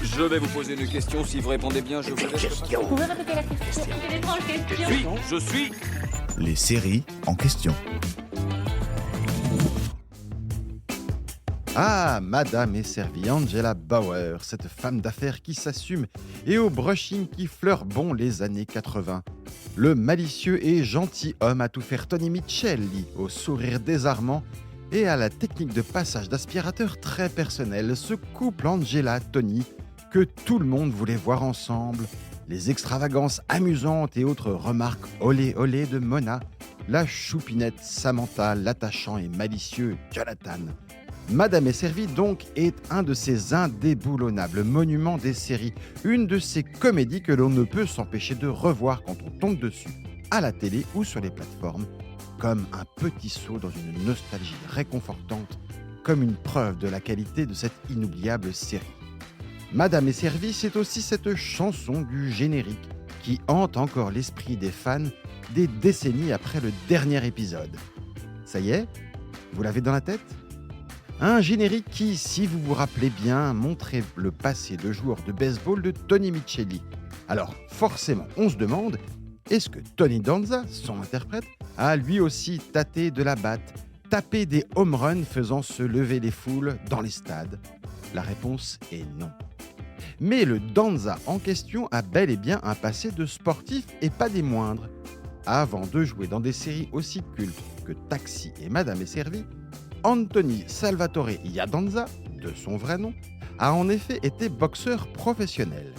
Je vais vous poser une question. Si vous répondez bien, je vous laisse. Vous pouvez répéter la question? C'est une étrange question. Je suis. Les séries en question. Ah, madame est servie, Angela Bauer, cette femme d'affaires qui s'assume et au brushing qui fleure bon les années 80. Le malicieux et gentil homme à tout faire Tony Micheli, au sourire désarmant et à la technique de passage d'aspirateur très personnelle, ce couple Angela-Tony que tout le monde voulait voir ensemble. Les extravagances amusantes et autres remarques olé olé de Mona, la choupinette Samantha, l'attachant et malicieux Jonathan. Madame est servie donc est un de ces indéboulonnables monuments des séries, une de ces comédies que l'on ne peut s'empêcher de revoir quand on tombe dessus, à la télé ou sur les plateformes, comme un petit saut dans une nostalgie réconfortante, comme une preuve de la qualité de cette inoubliable série. Madame est servie, c'est aussi cette chanson du générique qui hante encore l'esprit des fans des décennies après le dernier épisode. Ça y est, vous l'avez dans la tête ? Un générique qui, si vous vous rappelez bien, montrait le passé de joueur de baseball de Tony Micheli. Alors forcément, on se demande, est-ce que Tony Danza, son interprète, a lui aussi tâté de la batte, tapé des home runs faisant se lever les foules dans les stades ? La réponse est non. Mais le Danza en question a bel et bien un passé de sportif et pas des moindres. Avant de jouer dans des séries aussi cultes que Taxi et Madame est servie, Anthony Salvatore Iadanza, de son vrai nom, a en effet été boxeur professionnel.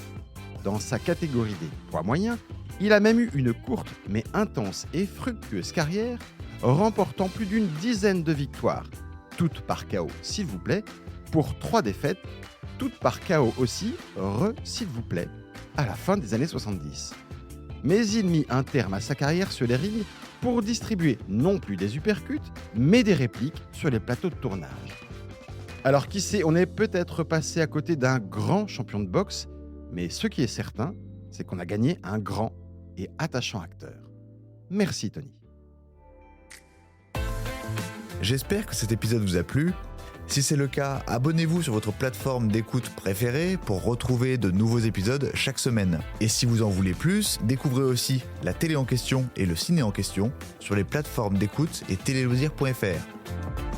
Dans sa catégorie des poids moyens, il a même eu une courte mais intense et fructueuse carrière, remportant plus d'une dizaine de victoires, toutes par KO s'il vous plaît, pour 3 défaites, toutes par KO aussi, s'il vous plaît, à la fin des années 70. Mais il mit un terme à sa carrière sur les rings pour distribuer non plus des uppercuts, mais des répliques sur les plateaux de tournage. Alors qui sait, on est peut-être passé à côté d'un grand champion de boxe, mais ce qui est certain, c'est qu'on a gagné un grand et attachant acteur. Merci Tony. J'espère que cet épisode vous a plu. Si c'est le cas, abonnez-vous sur votre plateforme d'écoute préférée pour retrouver de nouveaux épisodes chaque semaine. Et si vous en voulez plus, découvrez aussi la télé en question et le ciné en question sur les plateformes d'écoute et téléloisirs.fr.